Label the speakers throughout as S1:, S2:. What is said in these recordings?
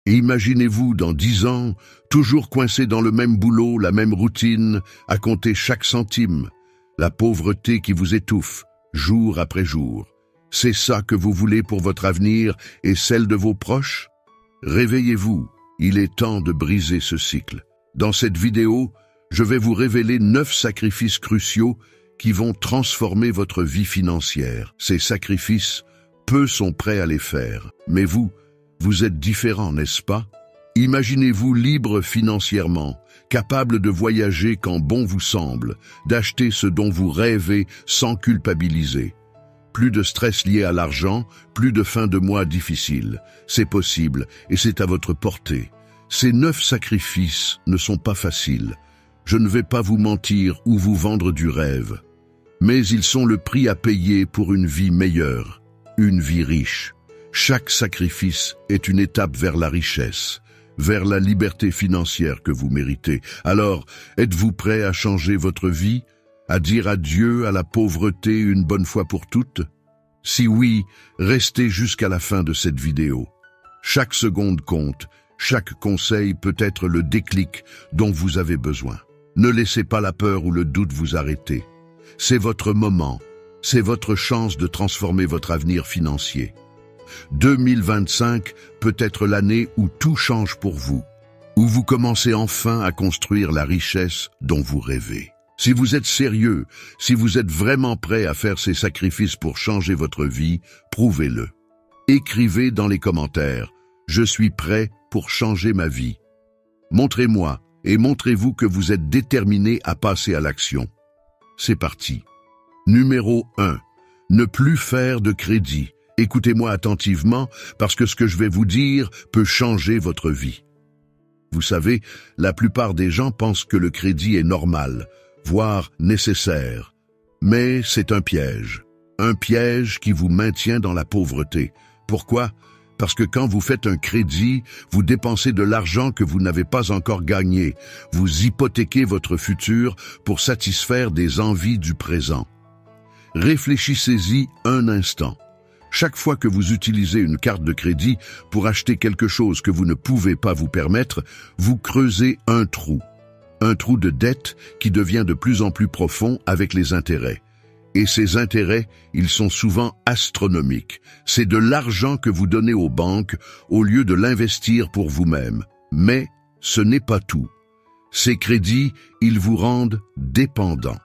S1: Et imaginez-vous dans 10 ans, toujours coincé dans le même boulot, la même routine, à compter chaque centime, la pauvreté qui vous étouffe, jour après jour. C'est ça que vous voulez pour votre avenir et celle de vos proches? Réveillez-vous, il est temps de briser ce cycle. Dans cette vidéo, je vais vous révéler 9 sacrifices cruciaux qui vont transformer votre vie financière. Ces sacrifices, peu sont prêts à les faire. Mais vous êtes différent, n'est-ce pas? Imaginez-vous libre financièrement, capable de voyager quand bon vous semble, d'acheter ce dont vous rêvez sans culpabiliser. Plus de stress lié à l'argent, plus de fins de mois difficiles. C'est possible et c'est à votre portée. Ces 9 sacrifices ne sont pas faciles. Je ne vais pas vous mentir ou vous vendre du rêve. Mais ils sont le prix à payer pour une vie meilleure, une vie riche. Chaque sacrifice est une étape vers la richesse, vers la liberté financière que vous méritez. Alors, êtes-vous prêt à changer votre vie, à dire adieu à la pauvreté une bonne fois pour toutes? Si oui, restez jusqu'à la fin de cette vidéo. Chaque seconde compte, chaque conseil peut être le déclic dont vous avez besoin. Ne laissez pas la peur ou le doute vous arrêter. C'est votre moment, c'est votre chance de transformer votre avenir financier. 2025 peut être l'année où tout change pour vous, où vous commencez enfin à construire la richesse dont vous rêvez. Si vous êtes sérieux, si vous êtes vraiment prêt à faire ces sacrifices pour changer votre vie, prouvez-le. Écrivez dans les commentaires « Je suis prêt pour changer ma vie ». Montrez-moi et montrez-vous que vous êtes déterminé à passer à l'action. C'est parti. Numéro 1. Ne plus faire de crédit. Écoutez-moi attentivement parce que ce que je vais vous dire peut changer votre vie. Vous savez, la plupart des gens pensent que le crédit est normal, voire nécessaire. Mais c'est un piège qui vous maintient dans la pauvreté. Pourquoi? Parce que quand vous faites un crédit, vous dépensez de l'argent que vous n'avez pas encore gagné. Vous hypothéquez votre futur pour satisfaire des envies du présent. Réfléchissez-y un instant. Chaque fois que vous utilisez une carte de crédit pour acheter quelque chose que vous ne pouvez pas vous permettre, vous creusez un trou de dette qui devient de plus en plus profond avec les intérêts. Et ces intérêts, ils sont souvent astronomiques. C'est de l'argent que vous donnez aux banques au lieu de l'investir pour vous-même. Mais ce n'est pas tout. Ces crédits, ils vous rendent dépendants.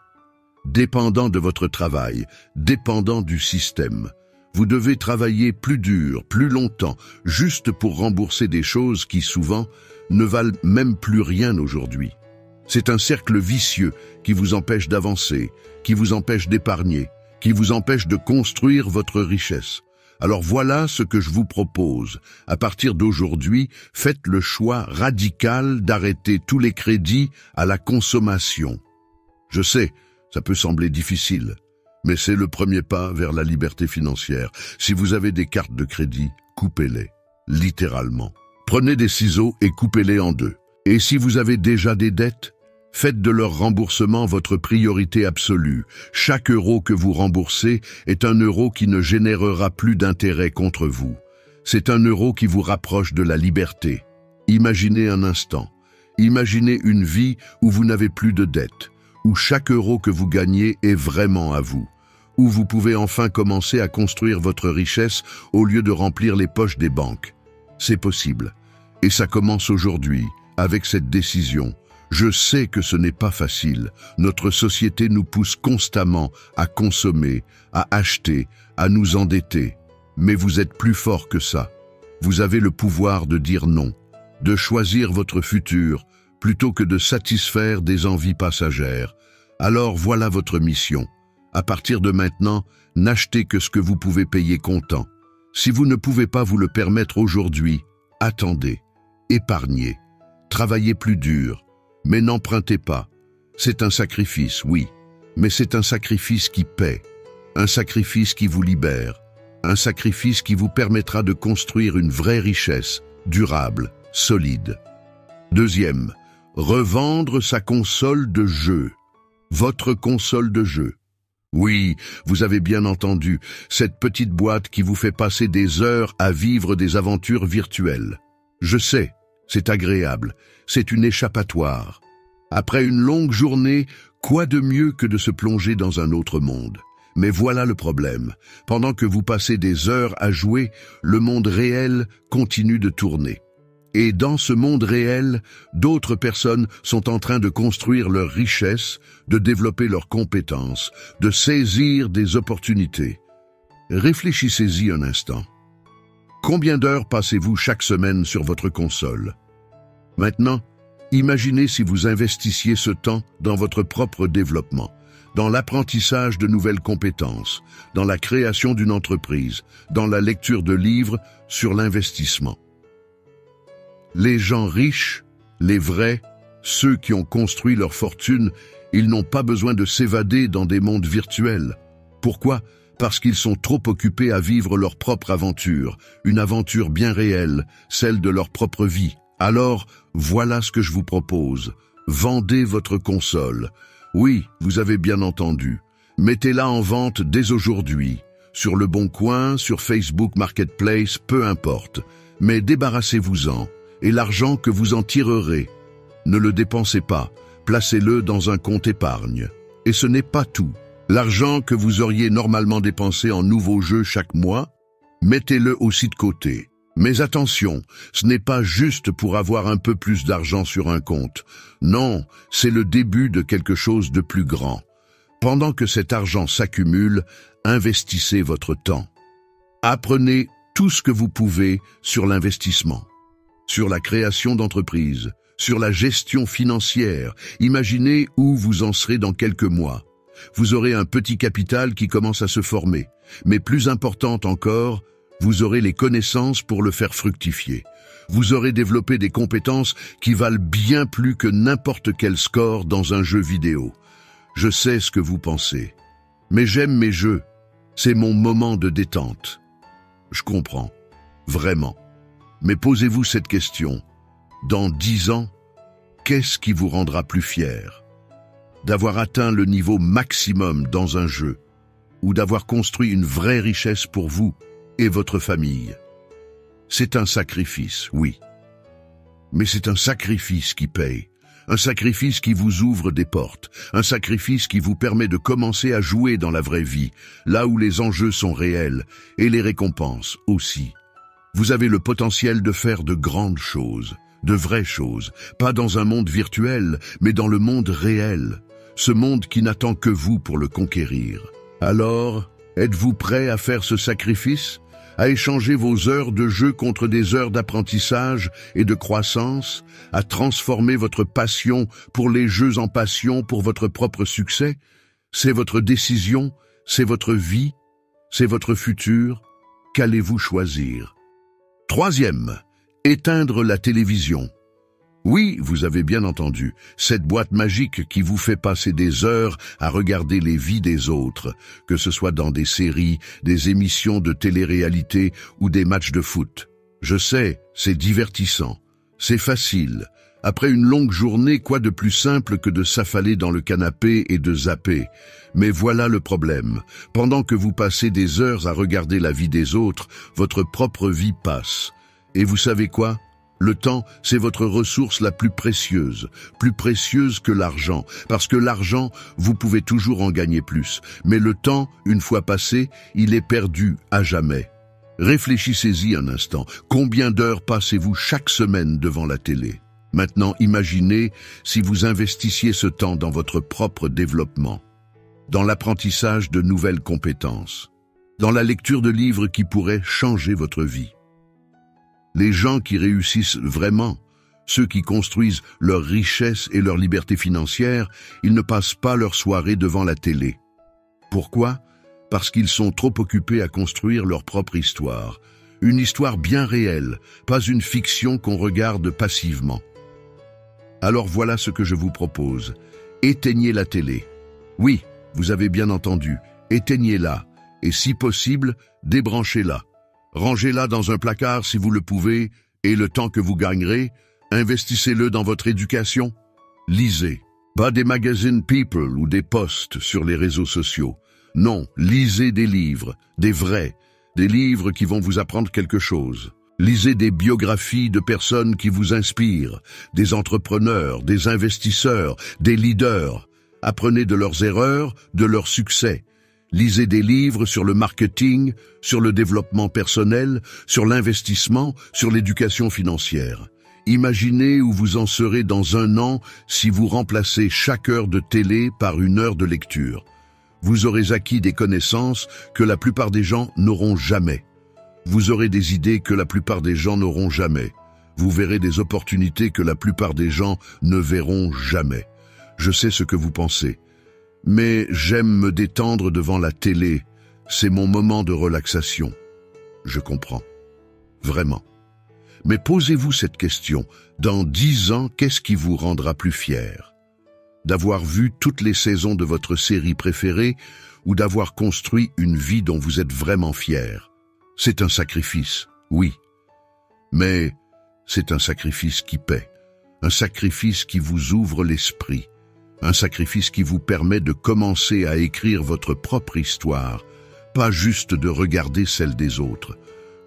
S1: Dépendants de votre travail, dépendants du système. Vous devez travailler plus dur, plus longtemps, juste pour rembourser des choses qui, souvent, ne valent même plus rien aujourd'hui. C'est un cercle vicieux qui vous empêche d'avancer, qui vous empêche d'épargner, qui vous empêche de construire votre richesse. Alors voilà ce que je vous propose. À partir d'aujourd'hui, faites le choix radical d'arrêter tous les crédits à la consommation. Je sais, ça peut sembler difficile. Mais c'est le premier pas vers la liberté financière. Si vous avez des cartes de crédit, coupez-les, littéralement. Prenez des ciseaux et coupez-les en deux. Et si vous avez déjà des dettes, faites de leur remboursement votre priorité absolue. Chaque euro que vous remboursez est un euro qui ne générera plus d'intérêt contre vous. C'est un euro qui vous rapproche de la liberté. Imaginez un instant. Imaginez une vie où vous n'avez plus de dettes, où chaque euro que vous gagnez est vraiment à vous, où vous pouvez enfin commencer à construire votre richesse au lieu de remplir les poches des banques. C'est possible. Et ça commence aujourd'hui, avec cette décision. Je sais que ce n'est pas facile. Notre société nous pousse constamment à consommer, à acheter, à nous endetter. Mais vous êtes plus fort que ça. Vous avez le pouvoir de dire non, de choisir votre futur, plutôt que de satisfaire des envies passagères. Alors voilà votre mission. À partir de maintenant, n'achetez que ce que vous pouvez payer comptant. Si vous ne pouvez pas vous le permettre aujourd'hui, attendez, épargnez, travaillez plus dur, mais n'empruntez pas. C'est un sacrifice, oui, mais c'est un sacrifice qui paie, un sacrifice qui vous libère, un sacrifice qui vous permettra de construire une vraie richesse, durable, solide. Deuxième, revendre sa console de jeu. Votre console de jeu. Oui, vous avez bien entendu, cette petite boîte qui vous fait passer des heures à vivre des aventures virtuelles. Je sais, c'est agréable, c'est une échappatoire. Après une longue journée, quoi de mieux que de se plonger dans un autre monde? Mais voilà le problème. Pendant que vous passez des heures à jouer, le monde réel continue de tourner. Et dans ce monde réel, d'autres personnes sont en train de construire leur richesse, de développer leurs compétences, de saisir des opportunités. Réfléchissez-y un instant. Combien d'heures passez-vous chaque semaine sur votre console? Maintenant, imaginez si vous investissiez ce temps dans votre propre développement, dans l'apprentissage de nouvelles compétences, dans la création d'une entreprise, dans la lecture de livres sur l'investissement. Les gens riches, les vrais, ceux qui ont construit leur fortune, ils n'ont pas besoin de s'évader dans des mondes virtuels. Pourquoi? Parce qu'ils sont trop occupés à vivre leur propre aventure, une aventure bien réelle, celle de leur propre vie. Alors, voilà ce que je vous propose. Vendez votre console. Oui, vous avez bien entendu. Mettez-la en vente dès aujourd'hui. Sur Le Bon Coin, sur Facebook Marketplace, peu importe. Mais débarrassez-vous-en. Et l'argent que vous en tirerez, ne le dépensez pas. Placez-le dans un compte épargne. Et ce n'est pas tout. L'argent que vous auriez normalement dépensé en nouveaux jeux chaque mois, mettez-le aussi de côté. Mais attention, ce n'est pas juste pour avoir un peu plus d'argent sur un compte. Non, c'est le début de quelque chose de plus grand. Pendant que cet argent s'accumule, investissez votre temps. Apprenez tout ce que vous pouvez sur l'investissement, sur la création d'entreprises, sur la gestion financière. Imaginez où vous en serez dans quelques mois. Vous aurez un petit capital qui commence à se former, mais plus important encore, vous aurez les connaissances pour le faire fructifier. Vous aurez développé des compétences qui valent bien plus que n'importe quel score dans un jeu vidéo. Je sais ce que vous pensez, mais j'aime mes jeux. C'est mon moment de détente. Je comprends, vraiment. Mais posez-vous cette question. Dans 10 ans, qu'est-ce qui vous rendra plus fier? D'avoir atteint le niveau maximum dans un jeu, ou d'avoir construit une vraie richesse pour vous et votre famille? C'est un sacrifice, oui. Mais c'est un sacrifice qui paye, un sacrifice qui vous ouvre des portes, un sacrifice qui vous permet de commencer à jouer dans la vraie vie, là où les enjeux sont réels, et les récompenses aussi. Vous avez le potentiel de faire de grandes choses, de vraies choses, pas dans un monde virtuel, mais dans le monde réel, ce monde qui n'attend que vous pour le conquérir. Alors, êtes-vous prêt à faire ce sacrifice? À échanger vos heures de jeu contre des heures d'apprentissage et de croissance? À transformer votre passion pour les jeux en passion pour votre propre succès? C'est votre décision, c'est votre vie, c'est votre futur. Qu'allez-vous choisir? Troisième, éteindre la télévision. Oui, vous avez bien entendu, cette boîte magique qui vous fait passer des heures à regarder les vies des autres, que ce soit dans des séries, des émissions de télé-réalité ou des matchs de foot. Je sais, c'est divertissant, c'est facile. Après une longue journée, quoi de plus simple que de s'affaler dans le canapé et de zapper? Mais voilà le problème. Pendant que vous passez des heures à regarder la vie des autres, votre propre vie passe. Et vous savez quoi? Le temps, c'est votre ressource la plus précieuse que l'argent, parce que l'argent, vous pouvez toujours en gagner plus. Mais le temps, une fois passé, il est perdu à jamais. Réfléchissez-y un instant. Combien d'heures passez-vous chaque semaine devant la télé? Maintenant, imaginez si vous investissiez ce temps dans votre propre développement, dans l'apprentissage de nouvelles compétences, dans la lecture de livres qui pourraient changer votre vie. Les gens qui réussissent vraiment, ceux qui construisent leur richesse et leur liberté financière, ils ne passent pas leur soirée devant la télé. Pourquoi? Parce qu'ils sont trop occupés à construire leur propre histoire. Une histoire bien réelle, pas une fiction qu'on regarde passivement. Alors voilà ce que je vous propose. Éteignez la télé. Oui, vous avez bien entendu, éteignez-la, et si possible, débranchez-la. Rangez-la dans un placard si vous le pouvez, et le temps que vous gagnerez, investissez-le dans votre éducation. Lisez. Pas des magazines People ou des posts sur les réseaux sociaux. Non, lisez des livres, des vrais, des livres qui vont vous apprendre quelque chose. Lisez des biographies de personnes qui vous inspirent, des entrepreneurs, des investisseurs, des leaders. Apprenez de leurs erreurs, de leurs succès. Lisez des livres sur le marketing, sur le développement personnel, sur l'investissement, sur l'éducation financière. Imaginez où vous en serez dans 1 an si vous remplacez chaque heure de télé par 1 heure de lecture. Vous aurez acquis des connaissances que la plupart des gens n'auront jamais. Vous aurez des idées que la plupart des gens n'auront jamais. Vous verrez des opportunités que la plupart des gens ne verront jamais. Je sais ce que vous pensez. Mais j'aime me détendre devant la télé. C'est mon moment de relaxation. Je comprends. Vraiment. Mais posez-vous cette question. Dans 10 ans, qu'est-ce qui vous rendra plus fier? D'avoir vu toutes les saisons de votre série préférée ou d'avoir construit une vie dont vous êtes vraiment fier? C'est un sacrifice, oui. Mais c'est un sacrifice qui paie. Un sacrifice qui vous ouvre l'esprit. Un sacrifice qui vous permet de commencer à écrire votre propre histoire, pas juste de regarder celle des autres.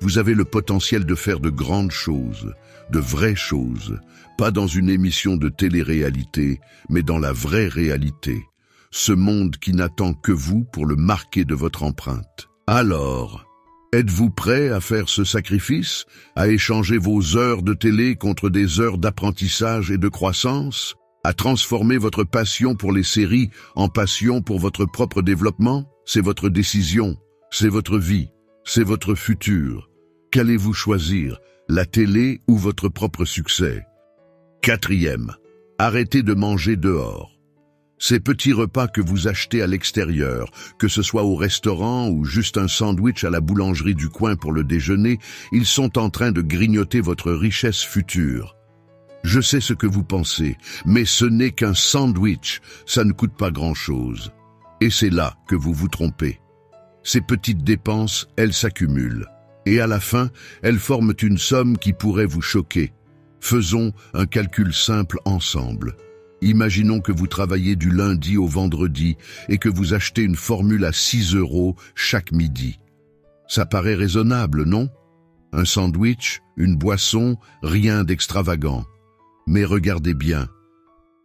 S1: Vous avez le potentiel de faire de grandes choses, de vraies choses, pas dans une émission de télé-réalité, mais dans la vraie réalité. Ce monde qui n'attend que vous pour le marquer de votre empreinte. Alors, êtes-vous prêt à faire ce sacrifice, à échanger vos heures de télé contre des heures d'apprentissage et de croissance, à transformer votre passion pour les séries en passion pour votre propre développement? C'est votre décision, c'est votre vie, c'est votre futur. Qu'allez-vous choisir, la télé ou votre propre succès? 4e, arrêtez de manger dehors. Ces petits repas que vous achetez à l'extérieur, que ce soit au restaurant ou juste un sandwich à la boulangerie du coin pour le déjeuner, ils sont en train de grignoter votre richesse future. Je sais ce que vous pensez, mais ce n'est qu'un sandwich, ça ne coûte pas grand-chose. Et c'est là que vous vous trompez. Ces petites dépenses, elles s'accumulent. Et à la fin, elles forment une somme qui pourrait vous choquer. Faisons un calcul simple ensemble. Imaginons que vous travaillez du lundi au vendredi et que vous achetez une formule à 6 € chaque midi. Ça paraît raisonnable, non? Un sandwich, une boisson, rien d'extravagant. Mais regardez bien.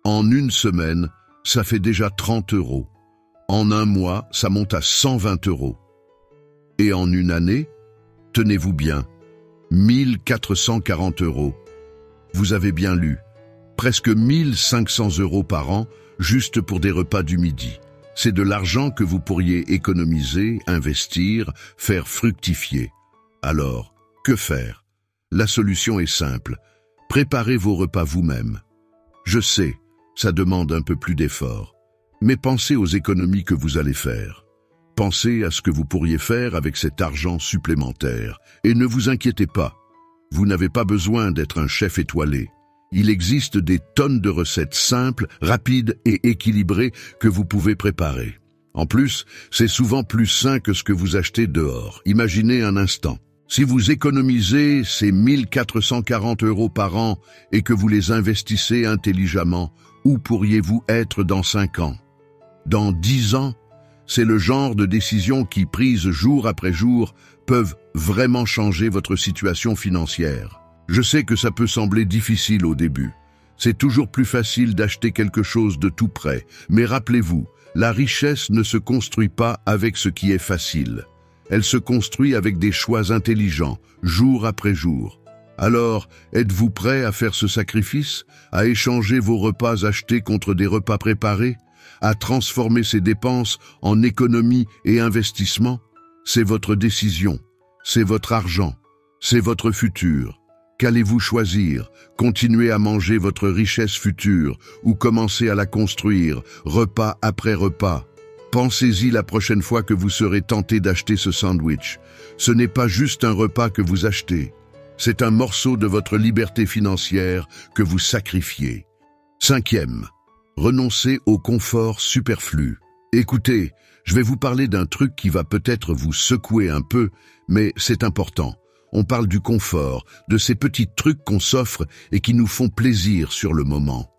S1: En 1 semaine, ça fait déjà 30 €. En 1 mois, ça monte à 120 €. Et en 1 année, tenez-vous bien, 1 440 €. Vous avez bien lu. Presque 1 500 € par an, juste pour des repas du midi. C'est de l'argent que vous pourriez économiser, investir, faire fructifier. Alors, que faire? La solution est simple. Préparez vos repas vous-même. Je sais, ça demande un peu plus d'effort. Mais pensez aux économies que vous allez faire. Pensez à ce que vous pourriez faire avec cet argent supplémentaire. Et ne vous inquiétez pas. Vous n'avez pas besoin d'être un chef étoilé. Il existe des tonnes de recettes simples, rapides et équilibrées que vous pouvez préparer. En plus, c'est souvent plus sain que ce que vous achetez dehors. Imaginez un instant. Si vous économisez ces 1 440 € par an et que vous les investissez intelligemment, où pourriez-vous être dans 5 ans? Dans 10 ans? C'est le genre de décisions qui, prises jour après jour, peuvent vraiment changer votre situation financière. Je sais que ça peut sembler difficile au début. C'est toujours plus facile d'acheter quelque chose de tout près. Mais rappelez-vous, la richesse ne se construit pas avec ce qui est facile. Elle se construit avec des choix intelligents, jour après jour. Alors, êtes-vous prêt à faire ce sacrifice, à échanger vos repas achetés contre des repas préparés, à transformer ces dépenses en économie et investissement? C'est votre décision, c'est votre argent, c'est votre futur. Qu'allez-vous choisir? Continuer à manger votre richesse future ou commencer à la construire, repas après repas? Pensez-y la prochaine fois que vous serez tenté d'acheter ce sandwich. Ce n'est pas juste un repas que vous achetez. C'est un morceau de votre liberté financière que vous sacrifiez. 5e, renoncez au confort superflu. Écoutez, je vais vous parler d'un truc qui va peut-être vous secouer un peu, mais c'est important. On parle du confort, de ces petits trucs qu'on s'offre et qui nous font plaisir sur le moment.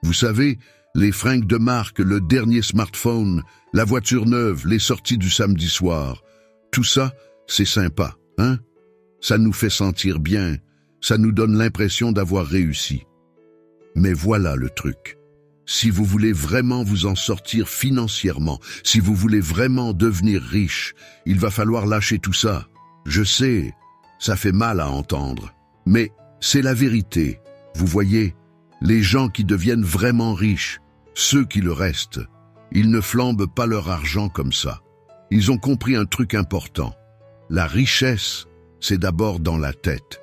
S1: Vous savez, les fringues de marque, le dernier smartphone, la voiture neuve, les sorties du samedi soir. Tout ça, c'est sympa, hein? Ça nous fait sentir bien, ça nous donne l'impression d'avoir réussi. Mais voilà le truc. Si vous voulez vraiment vous en sortir financièrement, si vous voulez vraiment devenir riche, il va falloir lâcher tout ça. Je sais, ça fait mal à entendre, mais c'est la vérité. Vous voyez, les gens qui deviennent vraiment riches, ceux qui le restent, ils ne flambent pas leur argent comme ça. Ils ont compris un truc important. La richesse, c'est d'abord dans la tête.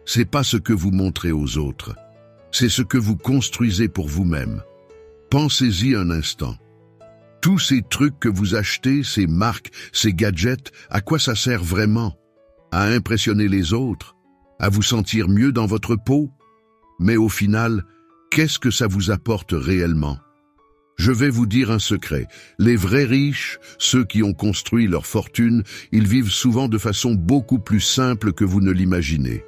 S1: C'est pas ce que vous montrez aux autres. C'est ce que vous construisez pour vous-même. Pensez-y un instant. Tous ces trucs que vous achetez, ces marques, ces gadgets, à quoi ça sert vraiment? À impressionner les autres? À vous sentir mieux dans votre peau? Mais au final, qu'est-ce que ça vous apporte réellement? Je vais vous dire un secret. Les vrais riches, ceux qui ont construit leur fortune, ils vivent souvent de façon beaucoup plus simple que vous ne l'imaginez.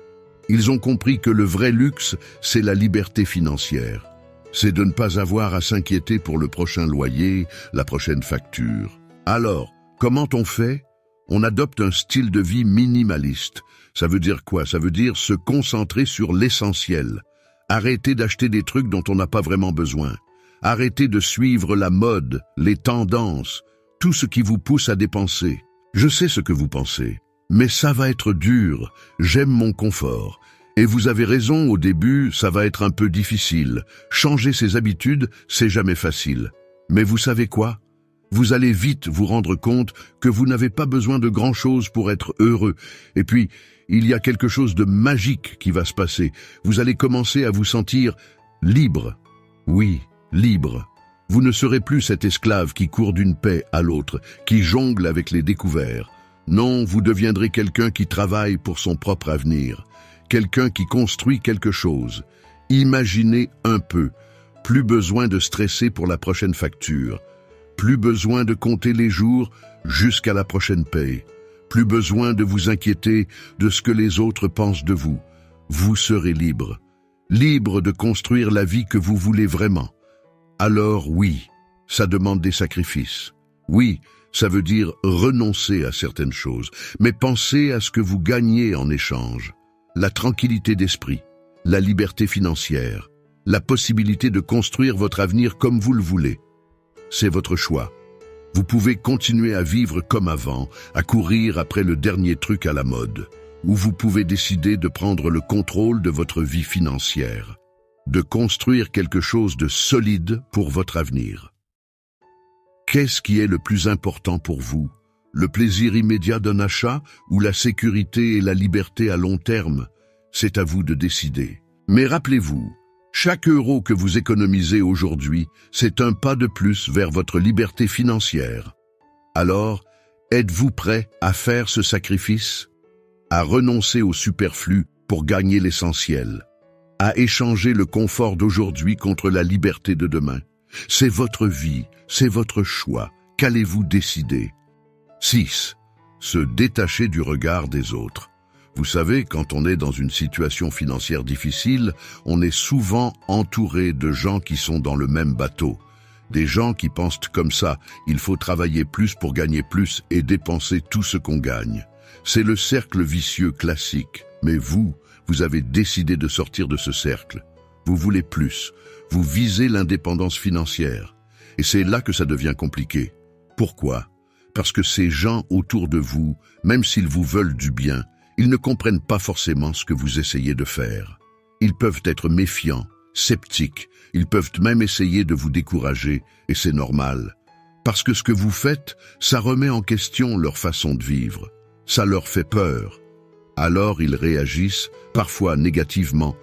S1: Ils ont compris que le vrai luxe, c'est la liberté financière. C'est de ne pas avoir à s'inquiéter pour le prochain loyer, la prochaine facture. Alors, comment on fait? On adopte un style de vie minimaliste. Ça veut dire quoi? Ça veut dire se concentrer sur l'essentiel. Arrêter d'acheter des trucs dont on n'a pas vraiment besoin. Arrêtez de suivre la mode, les tendances, tout ce qui vous pousse à dépenser. Je sais ce que vous pensez, mais ça va être dur. J'aime mon confort. Et vous avez raison, au début, ça va être un peu difficile. Changer ses habitudes, c'est jamais facile. Mais vous savez quoi? Vous allez vite vous rendre compte que vous n'avez pas besoin de grand-chose pour être heureux. Et puis, il y a quelque chose de magique qui va se passer. Vous allez commencer à vous sentir libre. Oui, libre. Vous ne serez plus cet esclave qui court d'une paix à l'autre, qui jongle avec les découverts. Non, vous deviendrez quelqu'un qui travaille pour son propre avenir. Quelqu'un qui construit quelque chose. Imaginez un peu. Plus besoin de stresser pour la prochaine facture. Plus besoin de compter les jours jusqu'à la prochaine paye. Plus besoin de vous inquiéter de ce que les autres pensent de vous. Vous serez libre. Libre de construire la vie que vous voulez vraiment. Alors oui, ça demande des sacrifices. Oui, ça veut dire renoncer à certaines choses. Mais pensez à ce que vous gagnez en échange. La tranquillité d'esprit, la liberté financière, la possibilité de construire votre avenir comme vous le voulez. C'est votre choix. Vous pouvez continuer à vivre comme avant, à courir après le dernier truc à la mode, ou vous pouvez décider de prendre le contrôle de votre vie financière, de construire quelque chose de solide pour votre avenir. Qu'est-ce qui est le plus important pour vous? Le plaisir immédiat d'un achat ou la sécurité et la liberté à long terme? C'est à vous de décider. Mais rappelez-vous, chaque euro que vous économisez aujourd'hui, c'est un pas de plus vers votre liberté financière. Alors, êtes-vous prêt à faire ce sacrifice? À renoncer au superflu pour gagner l'essentiel? À échanger le confort d'aujourd'hui contre la liberté de demain? C'est votre vie, c'est votre choix. Qu'allez-vous décider? 6. Se détacher du regard des autres. Vous savez, quand on est dans une situation financière difficile, on est souvent entouré de gens qui sont dans le même bateau. Des gens qui pensent comme ça, il faut travailler plus pour gagner plus et dépenser tout ce qu'on gagne. C'est le cercle vicieux classique. Mais vous avez décidé de sortir de ce cercle. Vous voulez plus. Vous visez l'indépendance financière. Et c'est là que ça devient compliqué. Pourquoi? Parce que ces gens autour de vous, même s'ils vous veulent du bien, ils ne comprennent pas forcément ce que vous essayez de faire. Ils peuvent être méfiants, sceptiques, ils peuvent même essayer de vous décourager, et c'est normal. Parce que ce que vous faites, ça remet en question leur façon de vivre. Ça leur fait peur. Alors ils réagissent, parfois négativement,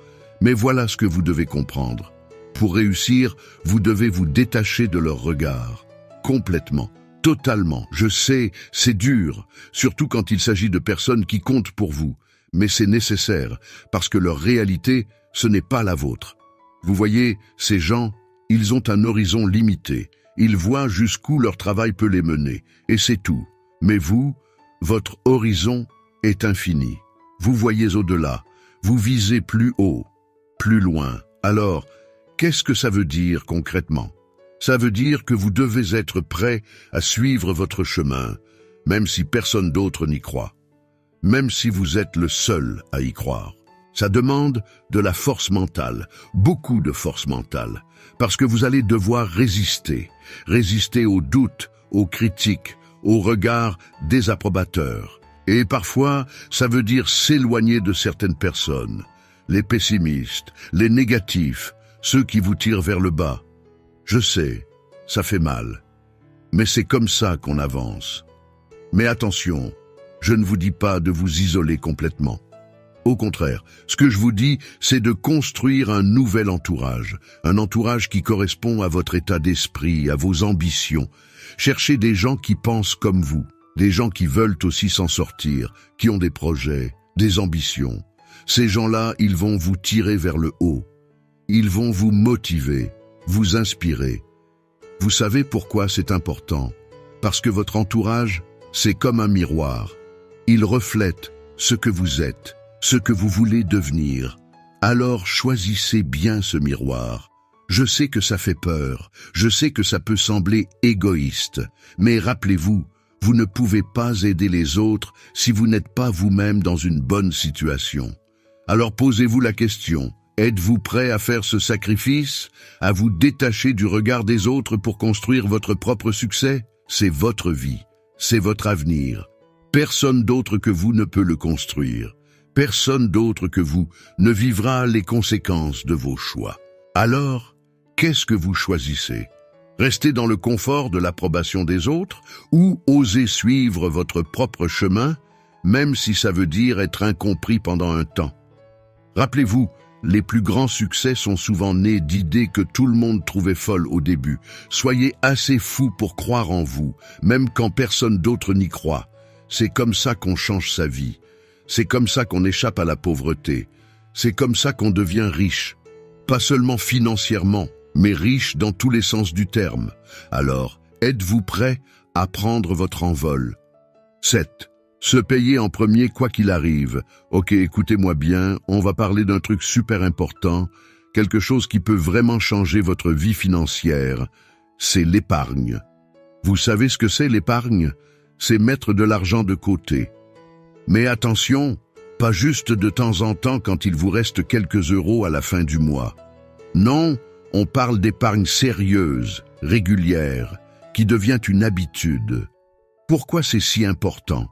S1: mais voilà ce que vous devez comprendre. Pour réussir, vous devez vous détacher de leur regard. Complètement. Totalement. Je sais, c'est dur, surtout quand il s'agit de personnes qui comptent pour vous. Mais c'est nécessaire, parce que leur réalité, ce n'est pas la vôtre. Vous voyez, ces gens, ils ont un horizon limité. Ils voient jusqu'où leur travail peut les mener, et c'est tout. Mais vous, votre horizon est infini. Vous voyez au-delà, vous visez plus haut, plus loin. Alors, qu'est-ce que ça veut dire concrètement? Ça veut dire que vous devez être prêt à suivre votre chemin, même si personne d'autre n'y croit. même si vous êtes le seul à y croire. Ça demande de la force mentale, beaucoup de force mentale, parce que vous allez devoir résister aux doutes, aux critiques, aux regards désapprobateurs. Et parfois, ça veut dire s'éloigner de certaines personnes, les pessimistes, les négatifs, ceux qui vous tirent vers le bas. Je sais, ça fait mal, mais c'est comme ça qu'on avance. Mais attention, je ne vous dis pas de vous isoler complètement. Au contraire, ce que je vous dis, c'est de construire un nouvel entourage, un entourage qui correspond à votre état d'esprit, à vos ambitions. Cherchez des gens qui pensent comme vous, des gens qui veulent aussi s'en sortir, qui ont des projets, des ambitions. Ces gens-là, ils vont vous tirer vers le haut. Ils vont vous motiver, vous inspirer. Vous savez pourquoi c'est important? Parce que votre entourage, c'est comme un miroir. Il reflète ce que vous êtes, ce que vous voulez devenir. Alors choisissez bien ce miroir. Je sais que ça fait peur, je sais que ça peut sembler égoïste, mais rappelez-vous, vous ne pouvez pas aider les autres si vous n'êtes pas vous-même dans une bonne situation. Alors posez-vous la question, êtes-vous prêt à faire ce sacrifice, à vous détacher du regard des autres pour construire votre propre succès? C'est votre vie, c'est votre avenir. Personne d'autre que vous ne peut le construire. Personne d'autre que vous ne vivra les conséquences de vos choix. Alors, qu'est-ce que vous choisissez? Rester dans le confort de l'approbation des autres ou oser suivre votre propre chemin, même si ça veut dire être incompris pendant un temps? Rappelez-vous, les plus grands succès sont souvent nés d'idées que tout le monde trouvait folles au début. Soyez assez fou pour croire en vous, même quand personne d'autre n'y croit. C'est comme ça qu'on change sa vie. C'est comme ça qu'on échappe à la pauvreté. C'est comme ça qu'on devient riche. Pas seulement financièrement, mais riche dans tous les sens du terme. Alors, êtes-vous prêt à prendre votre envol? 7. Se payer en premier quoi qu'il arrive. Ok, écoutez-moi bien, on va parler d'un truc super important, quelque chose qui peut vraiment changer votre vie financière. C'est l'épargne. Vous savez ce que c'est l'épargne? C'est mettre de l'argent de côté. Mais attention, pas juste de temps en temps quand il vous reste quelques euros à la fin du mois. Non, on parle d'épargne sérieuse, régulière, qui devient une habitude. Pourquoi c'est si important?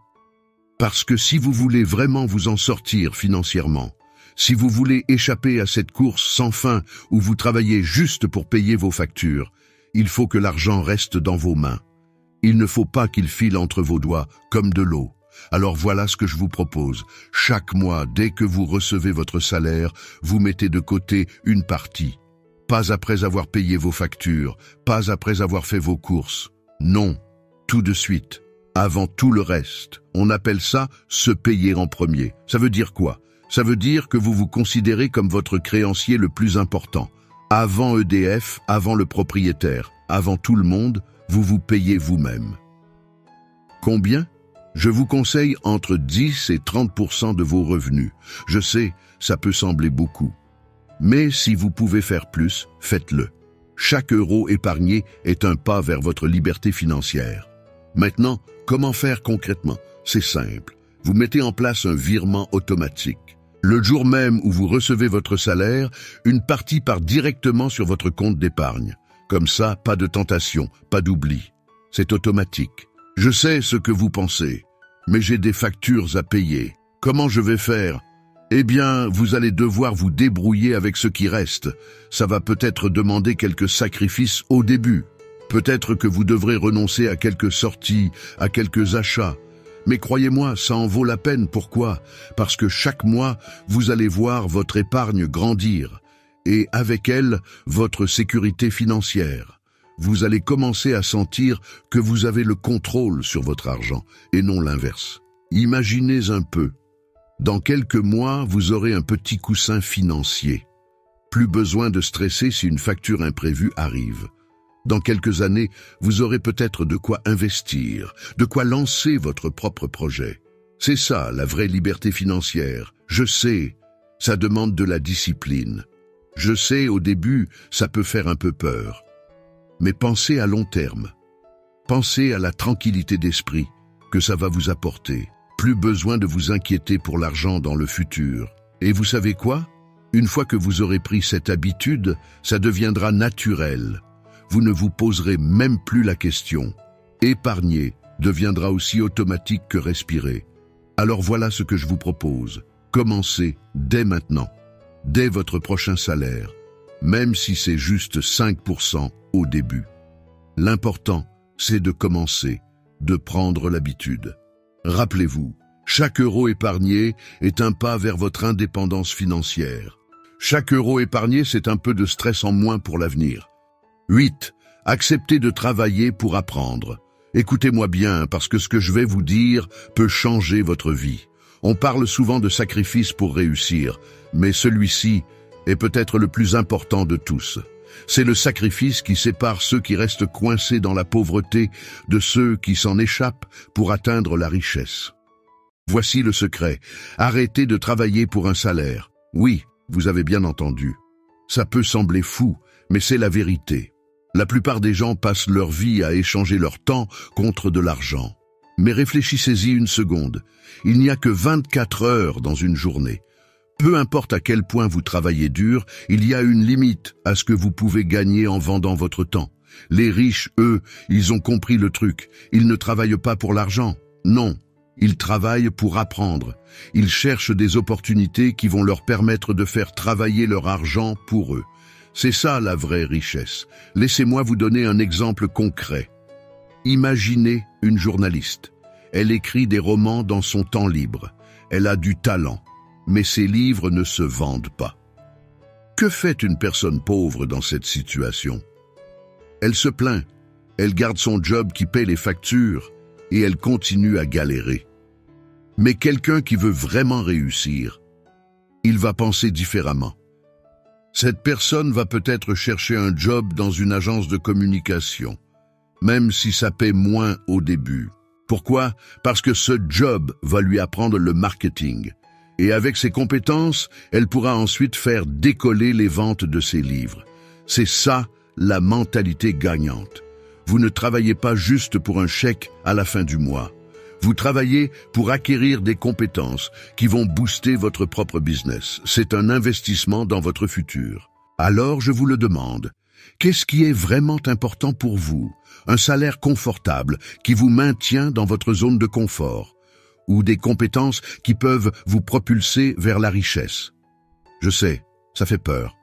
S1: Parce que si vous voulez vraiment vous en sortir financièrement, si vous voulez échapper à cette course sans fin où vous travaillez juste pour payer vos factures, il faut que l'argent reste dans vos mains. Il ne faut pas qu'il file entre vos doigts comme de l'eau. Alors voilà ce que je vous propose. Chaque mois, dès que vous recevez votre salaire, vous mettez de côté une partie. Pas après avoir payé vos factures, pas après avoir fait vos courses. Non, tout de suite, avant tout le reste. On appelle ça se payer en premier. Ça veut dire quoi? Ça veut dire que vous vous considérez comme votre créancier le plus important. Avant EDF, avant le propriétaire, avant tout le monde, vous vous payez vous-même. Combien? Je vous conseille entre 10 et 30% de vos revenus. Je sais, ça peut sembler beaucoup. Mais si vous pouvez faire plus, faites-le. Chaque euro épargné est un pas vers votre liberté financière. Maintenant, comment faire concrètement? C'est simple. Vous mettez en place un virement automatique. Le jour même où vous recevez votre salaire, une partie part directement sur votre compte d'épargne. Comme ça, pas de tentation, pas d'oubli. C'est automatique. Je sais ce que vous pensez, mais j'ai des factures à payer. Comment je vais faire? Eh bien, vous allez devoir vous débrouiller avec ce qui reste. Ça va peut-être demander quelques sacrifices au début. Peut-être que vous devrez renoncer à quelques sorties, à quelques achats. Mais croyez-moi, ça en vaut la peine. Pourquoi? Parce que chaque mois, vous allez voir votre épargne grandir. Et avec elle, votre sécurité financière. Vous allez commencer à sentir que vous avez le contrôle sur votre argent, et non l'inverse. Imaginez un peu. Dans quelques mois, vous aurez un petit coussin financier. Plus besoin de stresser si une facture imprévue arrive. Dans quelques années, vous aurez peut-être de quoi investir, de quoi lancer votre propre projet. C'est ça, la vraie liberté financière. Je sais, ça demande de la discipline. Je sais, au début, ça peut faire un peu peur. Mais pensez à long terme. Pensez à la tranquillité d'esprit que ça va vous apporter. plus besoin de vous inquiéter pour l'argent dans le futur. Et vous savez quoi? Une fois que vous aurez pris cette habitude, ça deviendra naturel. Vous ne vous poserez même plus la question. Épargner deviendra aussi automatique que respirer. Alors voilà ce que je vous propose. Commencez dès maintenant, dès votre prochain salaire, même si c'est juste 5% au début. L'important, c'est de commencer, de prendre l'habitude. Rappelez-vous, chaque euro épargné est un pas vers votre indépendance financière. Chaque euro épargné, c'est un peu de stress en moins pour l'avenir. 8. Acceptez de travailler pour apprendre. Écoutez-moi bien, parce que ce que je vais vous dire peut changer votre vie. On parle souvent de sacrifice pour réussir, mais celui-ci est peut-être le plus important de tous. C'est le sacrifice qui sépare ceux qui restent coincés dans la pauvreté de ceux qui s'en échappent pour atteindre la richesse. Voici le secret. Arrêtez de travailler pour un salaire. Oui, vous avez bien entendu. Ça peut sembler fou, mais c'est la vérité. La plupart des gens passent leur vie à échanger leur temps contre de l'argent. Mais réfléchissez-y une seconde. Il n'y a que 24 heures dans une journée. Peu importe à quel point vous travaillez dur, il y a une limite à ce que vous pouvez gagner en vendant votre temps. Les riches, eux, ils ont compris le truc. Ils ne travaillent pas pour l'argent. Non, ils travaillent pour apprendre. Ils cherchent des opportunités qui vont leur permettre de faire travailler leur argent pour eux. C'est ça la vraie richesse. Laissez-moi vous donner un exemple concret. Imaginez une journaliste. Elle écrit des romans dans son temps libre. Elle a du talent, mais ses livres ne se vendent pas. Que fait une personne pauvre dans cette situation? Elle se plaint, elle garde son job qui paie les factures et elle continue à galérer. Mais quelqu'un qui veut vraiment réussir, il va penser différemment. Cette personne va peut-être chercher un job dans une agence de communication, même si ça paie moins au début. Pourquoi? Parce que ce job va lui apprendre le marketing. Et avec ses compétences, elle pourra ensuite faire décoller les ventes de ses livres. C'est ça, la mentalité gagnante. Vous ne travaillez pas juste pour un chèque à la fin du mois. Vous travaillez pour acquérir des compétences qui vont booster votre propre business. C'est un investissement dans votre futur. Alors je vous le demande, qu'est-ce qui est vraiment important pour vous? Un salaire confortable qui vous maintient dans votre zone de confort ou des compétences qui peuvent vous propulser vers la richesse? Je sais, ça fait peur.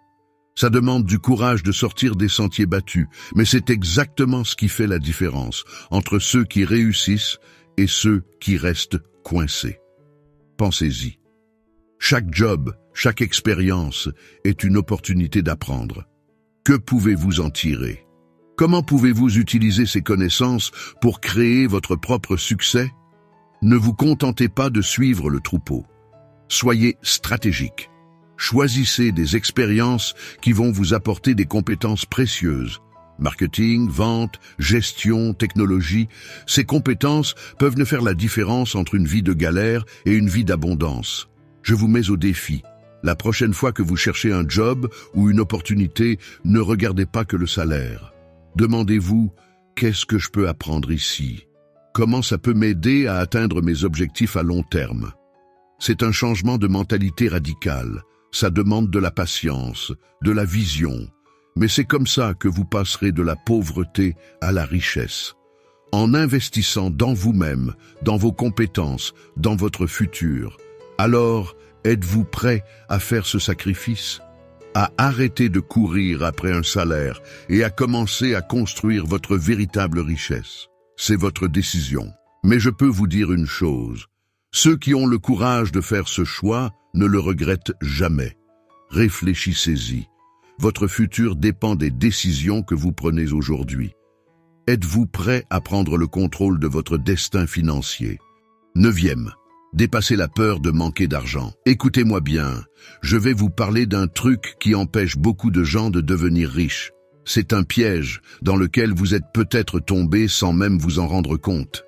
S1: Ça demande du courage de sortir des sentiers battus, mais c'est exactement ce qui fait la différence entre ceux qui réussissent et ceux qui restent coincés. Pensez-y. Chaque job, chaque expérience est une opportunité d'apprendre. Que pouvez-vous en tirer? Comment pouvez-vous utiliser ces connaissances pour créer votre propre succès? Ne vous contentez pas de suivre le troupeau. Soyez stratégique. Choisissez des expériences qui vont vous apporter des compétences précieuses. Marketing, vente, gestion, technologie, ces compétences peuvent ne faire la différence entre une vie de galère et une vie d'abondance. Je vous mets au défi. La prochaine fois que vous cherchez un job ou une opportunité, ne regardez pas que le salaire. Demandez-vous, qu'est-ce que je peux apprendre ici? Comment ça peut m'aider à atteindre mes objectifs à long terme? C'est un changement de mentalité radical. Ça demande de la patience, de la vision. Mais c'est comme ça que vous passerez de la pauvreté à la richesse. En investissant dans vous-même, dans vos compétences, dans votre futur. Alors, êtes-vous prêt à faire ce sacrifice? À arrêter de courir après un salaire et à commencer à construire votre véritable richesse? C'est votre décision. Mais je peux vous dire une chose. Ceux qui ont le courage de faire ce choix ne le regrettent jamais. Réfléchissez-y. Votre futur dépend des décisions que vous prenez aujourd'hui. Êtes-vous prêt à prendre le contrôle de votre destin financier? 9e. Dépassez la peur de manquer d'argent. Écoutez-moi bien, je vais vous parler d'un truc qui empêche beaucoup de gens de devenir riches. C'est un piège dans lequel vous êtes peut-être tombé sans même vous en rendre compte.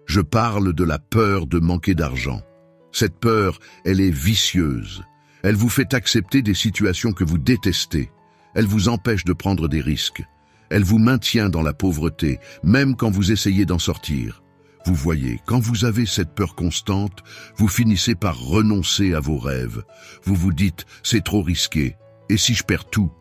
S1: Je parle de la peur de manquer d'argent. Cette peur, elle est vicieuse. Elle vous fait accepter des situations que vous détestez. Elle vous empêche de prendre des risques. Elle vous maintient dans la pauvreté, même quand vous essayez d'en sortir. Vous voyez, quand vous avez cette peur constante, vous finissez par renoncer à vos rêves. Vous vous dites, c'est trop risqué, et si je perds tout?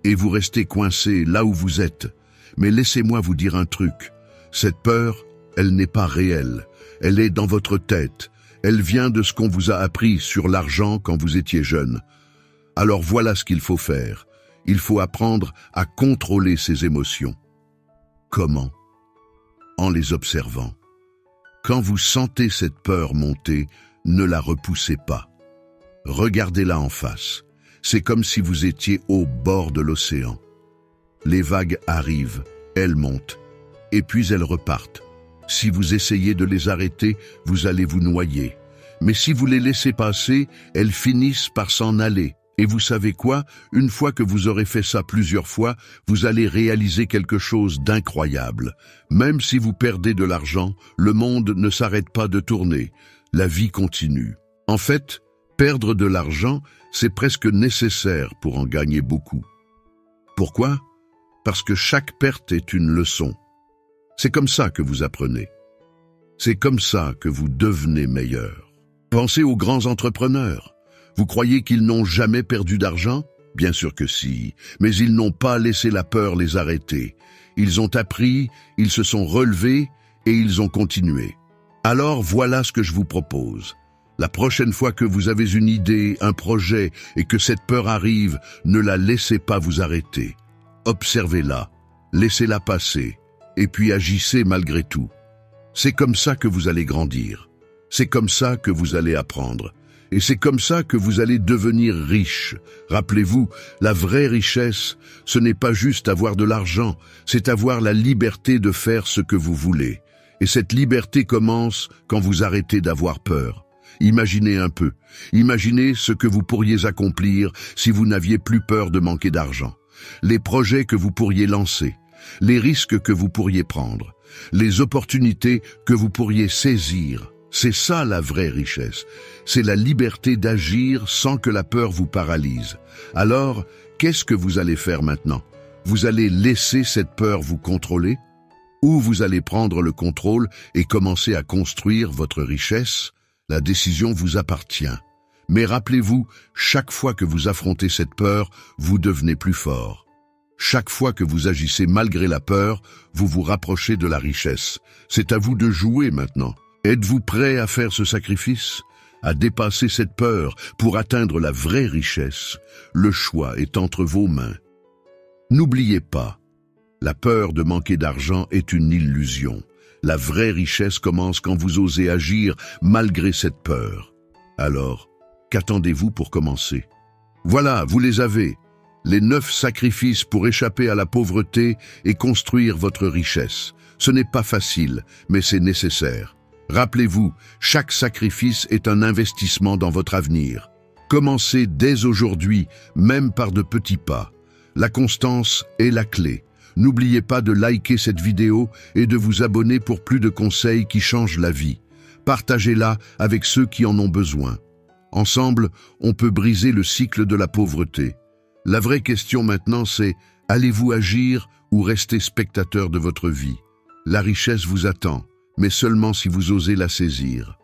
S1: Et vous restez coincé là où vous êtes. Mais laissez-moi vous dire un truc. Cette peur, elle n'est pas réelle. Elle est dans votre tête. Elle vient de ce qu'on vous a appris sur l'argent quand vous étiez jeune. Alors voilà ce qu'il faut faire. Il faut apprendre à contrôler ses émotions. Comment? En les observant. Quand vous sentez cette peur monter, ne la repoussez pas. Regardez-la en face. C'est comme si vous étiez au bord de l'océan. Les vagues arrivent, elles montent, et puis elles repartent. Si vous essayez de les arrêter, vous allez vous noyer. Mais si vous les laissez passer, elles finissent par s'en aller. Et vous savez quoi? Une fois que vous aurez fait ça plusieurs fois, vous allez réaliser quelque chose d'incroyable. Même si vous perdez de l'argent, le monde ne s'arrête pas de tourner. La vie continue. En fait, perdre de l'argent, c'est presque nécessaire pour en gagner beaucoup. Pourquoi? Parce que chaque perte est une leçon. C'est comme ça que vous apprenez. C'est comme ça que vous devenez meilleur. Pensez aux grands entrepreneurs. Vous croyez qu'ils n'ont jamais perdu d'argent? Bien sûr que si, mais ils n'ont pas laissé la peur les arrêter. Ils ont appris, ils se sont relevés et ils ont continué. Alors voilà ce que je vous propose. La prochaine fois que vous avez une idée, un projet et que cette peur arrive, ne la laissez pas vous arrêter. Observez-la, laissez-la passer et puis agissez malgré tout. C'est comme ça que vous allez grandir. C'est comme ça que vous allez apprendre. Et c'est comme ça que vous allez devenir riche. Rappelez-vous, la vraie richesse, ce n'est pas juste avoir de l'argent, c'est avoir la liberté de faire ce que vous voulez. Et cette liberté commence quand vous arrêtez d'avoir peur. Imaginez un peu. Imaginez ce que vous pourriez accomplir si vous n'aviez plus peur de manquer d'argent. Les projets que vous pourriez lancer, les risques que vous pourriez prendre, les opportunités que vous pourriez saisir. C'est ça la vraie richesse. C'est la liberté d'agir sans que la peur vous paralyse. Alors, qu'est-ce que vous allez faire maintenant? Vous allez laisser cette peur vous contrôler? Ou vous allez prendre le contrôle et commencer à construire votre richesse? La décision vous appartient. Mais rappelez-vous, chaque fois que vous affrontez cette peur, vous devenez plus fort. Chaque fois que vous agissez malgré la peur, vous vous rapprochez de la richesse. C'est à vous de jouer maintenant. Êtes-vous prêt à faire ce sacrifice? À dépasser cette peur pour atteindre la vraie richesse? Le choix est entre vos mains. N'oubliez pas, la peur de manquer d'argent est une illusion. La vraie richesse commence quand vous osez agir malgré cette peur. Alors, qu'attendez-vous pour commencer? Voilà, vous les avez. Les 9 sacrifices pour échapper à la pauvreté et construire votre richesse. Ce n'est pas facile, mais c'est nécessaire. Rappelez-vous, chaque sacrifice est un investissement dans votre avenir. Commencez dès aujourd'hui, même par de petits pas. La constance est la clé. N'oubliez pas de liker cette vidéo et de vous abonner pour plus de conseils qui changent la vie. Partagez-la avec ceux qui en ont besoin. Ensemble, on peut briser le cycle de la pauvreté. La vraie question maintenant, c'est allez-vous agir ou rester spectateur de votre vie? La richesse vous attend, mais seulement si vous osez la saisir.